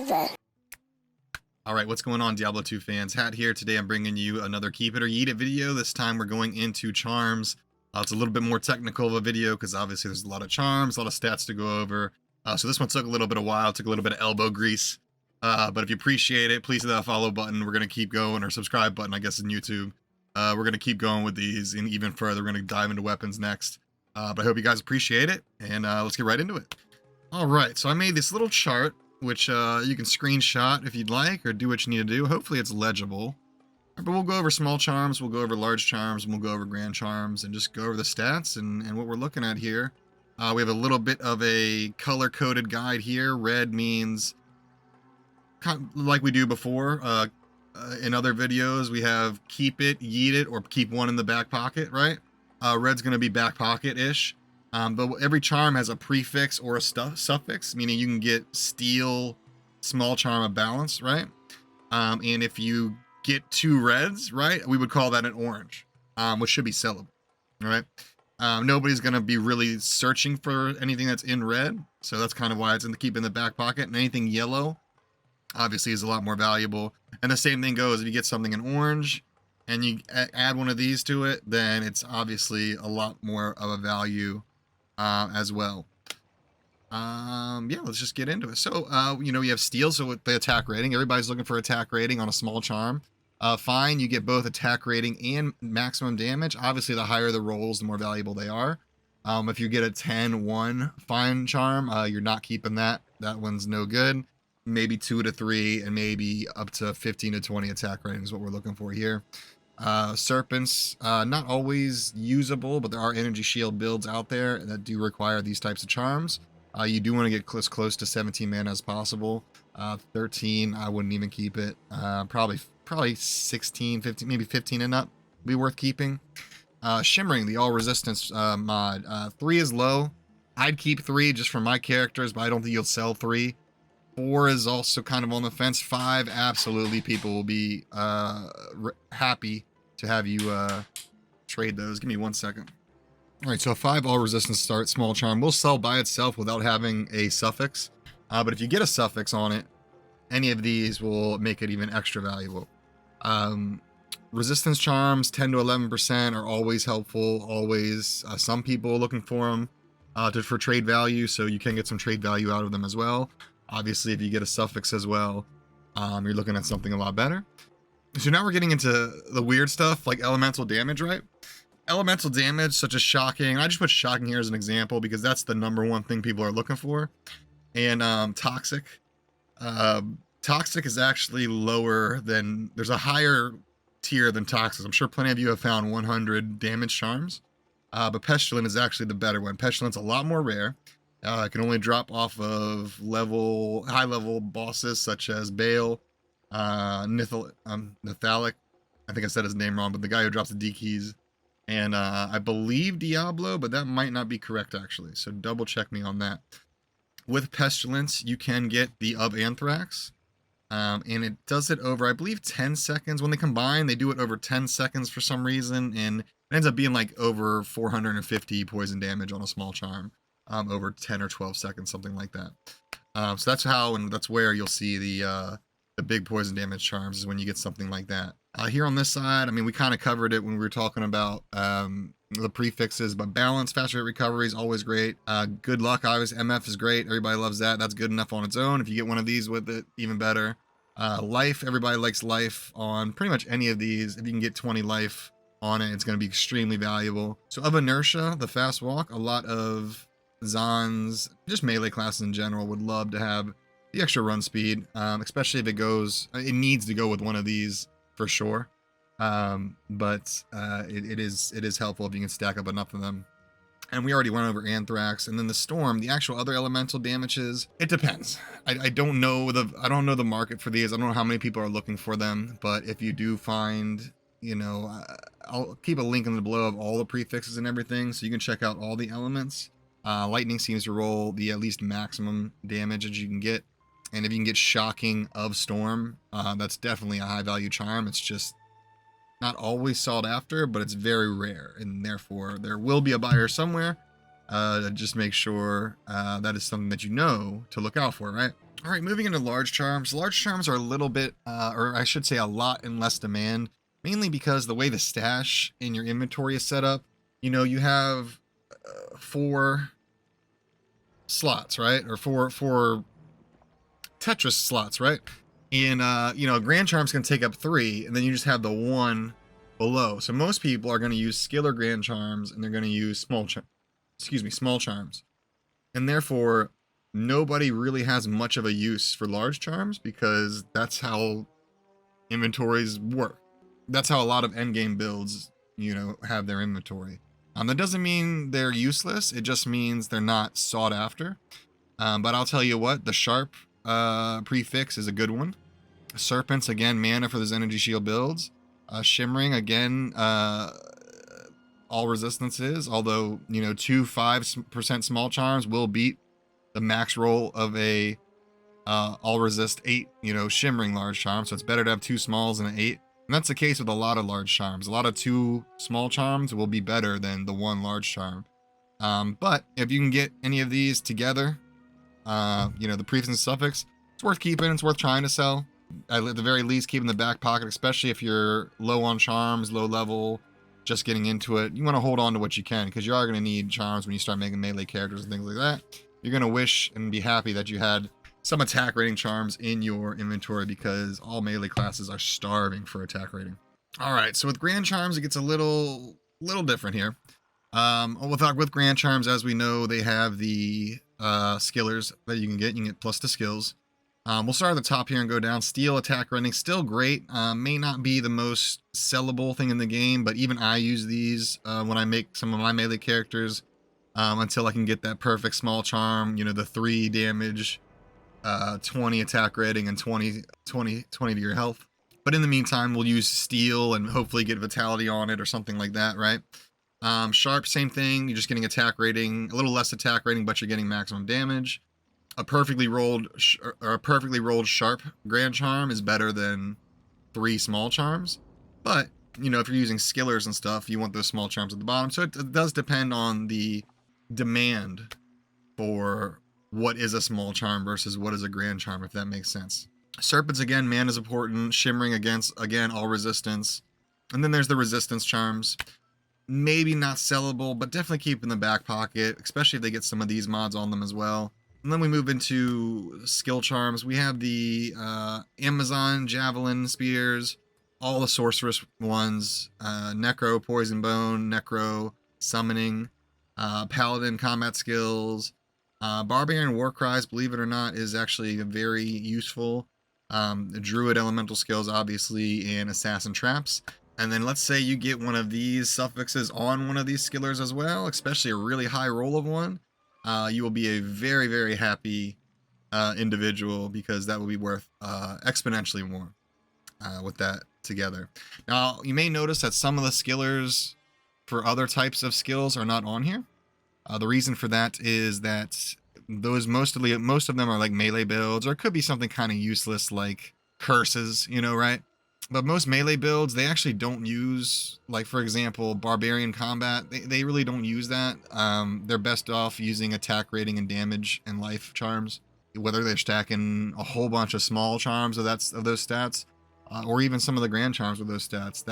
7. Alright, what's going on, Diablo 2 fans? Hat here. Today I'm bringing you another Keep It or Yeet It video. This time we're going into charms. It's a little bit more technical of a video because obviously there's a lot of charms, a lot of stats to go over. So this one took a little bit of while, took a little bit of elbow grease. But if you appreciate it, please hit that follow button. We're going to keep going, or subscribe button, I guess, in YouTube. We're going to keep going with these and even further. We're going to dive into weapons next. But I hope you guys appreciate it, and let's get right into it. Alright, so I made this little chart, which you can screenshot if you'd like, or do what you need to do. Hopefully it's legible. But we'll go over small charms, we'll go over large charms, and we'll go over grand charms, and just go over the stats and what we're looking at here. We have a little bit of a color-coded guide here. Red means, kind of like we do before, in other videos, we have keep it, yeet it, or keep one in the back pocket, right? Red's going to be back pocket-ish. But every charm has a prefix or a suffix, meaning you can get steal, small charm of balance, right? And if you get 2 reds, right, we would call that an orange, which should be sellable, right? Nobody's going to be really searching for anything that's in red, so that's kind of why it's in the keep in the back pocket. And anything yellow, obviously, is a lot more valuable. And the same thing goes if you get something in orange and you add one of these to it, then it's obviously a lot more of a value as well. Yeah, let's just get into it. So, you know, you have steal, so with the attack rating, everybody's looking for attack rating on a small charm. Fine, you get both attack rating and maximum damage. Obviously, the higher the rolls, the more valuable they are. If you get a 10-1 fine charm, you're not keeping that. That one's no good. Maybe 2 to 3, and maybe up to 15 to 20 attack rating is what we're looking for here. Serpents, not always usable, but there are energy shield builds out there that do require these types of charms. You do want to get close to 17 mana as possible. 13, I wouldn't even keep it. Probably 16, 15, maybe 15 and up be worth keeping. Shimmering, the all resistance mod. 3 is low. I'd keep 3 just for my characters, but I don't think you'll sell 3. 4 is also kind of on the fence. 5, absolutely, people will be happy to have you trade those. Give me 1 second. All right, so 5 all resistance start small charm will sell by itself without having a suffix. But if you get a suffix on it, any of these will make it even extra valuable. Resistance charms, 10 to 11% are always helpful. Always, some people are looking for them for trade value, so you can get some trade value out of them as well. Obviously, if you get a suffix as well, you're looking at something a lot better. So now we're getting into the weird stuff like elemental damage, right? Elemental damage, such as shocking. I just put shocking here as an example because that's the #1 thing people are looking for. And toxic. Toxic is actually lower than, there's a higher tier than toxic. I'm sure plenty of you have found 100 damage charms. But pestilent is actually the better one. Pestilent's a lot more rare. It can only drop off of high level bosses such as Bale, Nithalic. I think I said his name wrong, but the guy who drops the D keys, and I believe Diablo, but that might not be correct actually. So double check me on that. With Pestilence, you can get the of Anthrax, and it does it over, I believe, 10 seconds. When they combine, they do it over 10 seconds for some reason, and it ends up being like over 450 poison damage on a small charm. Over 10 or 12 seconds, something like that. So that's how, and that's where you'll see the big poison damage charms, is when you get something like that. Here on this side, I mean, we kind of covered it when we were talking about the prefixes, but balance, fast rate recovery is always great. Good luck, obviously, MF is great. Everybody loves that. That's good enough on its own. If you get one of these with it, even better. Life, everybody likes life on pretty much any of these. If you can get 20 life on it, it's going to be extremely valuable. So of inertia, the fast walk, a lot of Zons, just melee classes in general, would love to have the extra run speed, especially if it needs to go with one of these for sure. But it is helpful if you can stack up enough of them. And we already went over Anthrax, and then the Storm, the actual other elemental damages. It depends. I don't know the market for these. I don't know how many people are looking for them, but if you do find, you know, I'll keep a link in the below of all the prefixes and everything, so you can check out all the elements. Lightning seems to roll the at least maximum damage that you can get. And if you can get Shocking of Storm, that's definitely a high value charm. It's just not always sought after, but it's very rare. And therefore, there will be a buyer somewhere. Just make sure that is something that you know to look out for, right? All right, moving into large charms. Large charms are a little bit, or I should say a lot in less demand, mainly because the way the stash in your inventory is set up, you have 4 slots, right? Or four Tetris slots, right? And, Grand Charms can take up 3, and then you just have the 1 below. So most people are going to use Skill or Grand Charms, and they're going to use small charms. And therefore, nobody really has much of a use for large charms because that's how inventories work. That's how a lot of endgame builds, have their inventory. That doesn't mean they're useless. It just means they're not sought after. But I'll tell you what, the Sharp prefix is a good one. Serpents, again, mana for those energy shield builds. Shimmering, again, all resistances, although 2 5% small charms will beat the max roll of a all resist 8 shimmering large charm, so it's better to have 2 smalls and an 8, and that's the case with a lot of large charms. A lot of 2 small charms will be better than the 1 large charm, but if you can get any of these together, the prefix and suffix, it's worth keeping. It's worth trying to sell. At the very least, keep in the back pocket, especially if you're low on charms, low level, just getting into it. You want to hold on to what you can, because you are going to need charms when you start making melee characters and things like that. You're going to wish and be happy that you had some attack rating charms in your inventory, because all melee classes are starving for attack rating. All right, so with Grand Charms, it gets a little different here. With Grand Charms, as we know, they have the skillers that you can get. You can get plus to skills. We'll start at the top here and go down. Steel attack rating, still great. May not be the most sellable thing in the game, but even I use these when I make some of my melee characters until I can get that perfect small charm, the 3 damage, 20 attack rating, and 20 to your health. But in the meantime, we'll use steel and hopefully get vitality on it or something like that, right? Sharp, same thing. You're just getting attack rating, a little less attack rating, but you're getting maximum damage. A perfectly rolled sharp Grand Charm is better than 3 small charms. But, if you're using skillers and stuff, you want those small charms at the bottom. So it does depend on the demand for what is a small charm versus what is a Grand Charm, if that makes sense. Serpents, again, mana is important. Shimmering, again, all resistance. And then there's the resistance charms. Maybe not sellable, but definitely keep in the back pocket, especially if they get some of these mods on them as well. And then we move into skill charms. We have the Amazon Javelin Spears, all the sorceress ones, Necro, Poison Bone, Necro, Summoning, Paladin combat skills, Barbarian War Cries, believe it or not, is actually very useful. Druid elemental skills, obviously, and Assassin Traps. And then let's say you get one of these suffixes on one of these skillers as well, especially a really high roll of one. You will be a very, very happy individual, because that will be worth exponentially more with that together. Now, you may notice that some of the skillers for other types of skills are not on here. The reason for that is that most of them are like melee builds, or it could be something kind of useless like curses, right? But most melee builds, they actually don't use, like, for example, Barbarian Combat. They really don't use that. They're best off using attack rating and damage and life charms, whether they're stacking a whole bunch of small charms of those stats, or even some of the grand charms with those stats.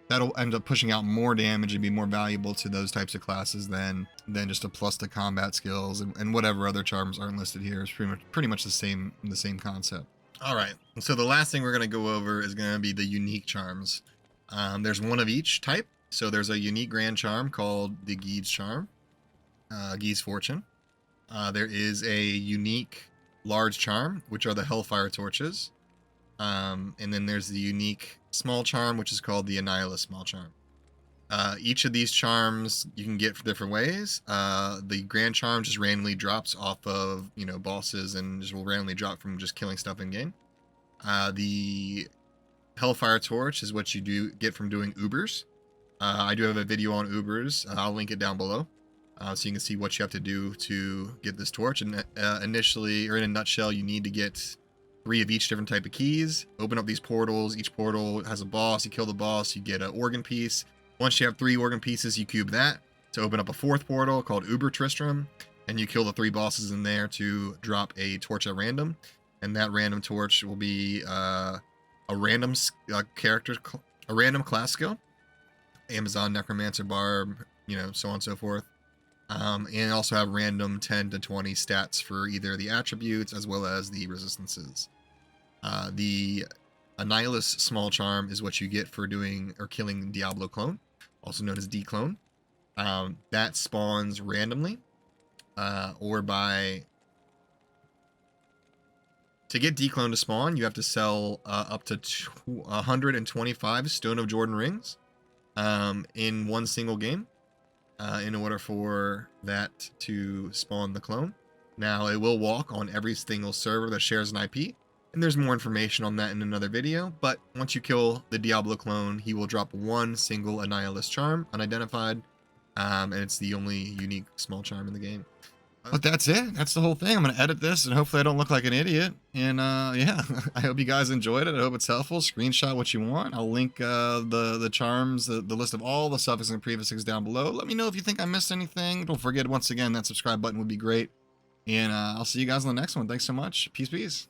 That'll end up pushing out more damage and be more valuable to those types of classes than just a plus to combat skills and whatever other charms aren't listed here. Is pretty much the same concept. All right, so the last thing we're going to go over is going to be the unique charms. There's one of each type. So there's a unique grand charm called the Geed's Charm, Geed's Fortune. There is a unique large charm, which are the Hellfire Torches. And then there's the unique small charm, which is called the Annihilus Small Charm. Each of these charms you can get for different ways. The Grand Charm just randomly drops off of, bosses, and just will randomly drop from just killing stuff in game. The Hellfire Torch is what you do get from doing Ubers. I do have a video on Ubers. I'll link it down below, so you can see what you have to do to get this torch. And initially, or in a nutshell, you need to get 3 of each different type of keys. Open up these portals. Each portal has a boss. You kill the boss, you get an organ piece. Once you have 3 organ pieces, you cube that to open up a 4th portal called Uber Tristram. and you kill the 3 bosses in there to drop a torch at random, and that random torch will be a random character, a random class skill, Amazon, Necromancer, Barb, you know, so on and so forth. And also have random 10 to 20 stats for either the attributes as well as the resistances. The Annihilus small charm is what you get for doing or killing Diablo clone, also known as D-clone. That spawns randomly, or by... To get D-clone to spawn, you have to sell up to 125 Stone of Jordan rings in one single game in order for that to spawn the clone. Now, it will walk on every single server that shares an IP, and there's more information on that in another video, but once you kill the Diablo clone, he will drop one single Annihilus charm, unidentified, and it's the only unique small charm in the game. But that's it. That's the whole thing. I'm going to edit this, and hopefully I don't look like an idiot. And yeah, I hope you guys enjoyed it. I hope it's helpful. Screenshot what you want. I'll link the charms, the list of all the suffixes and prefixes down below. Let me know if you think I missed anything. Don't forget, once again, that subscribe button would be great. And I'll see you guys on the next one. Thanks so much. Peace, peace.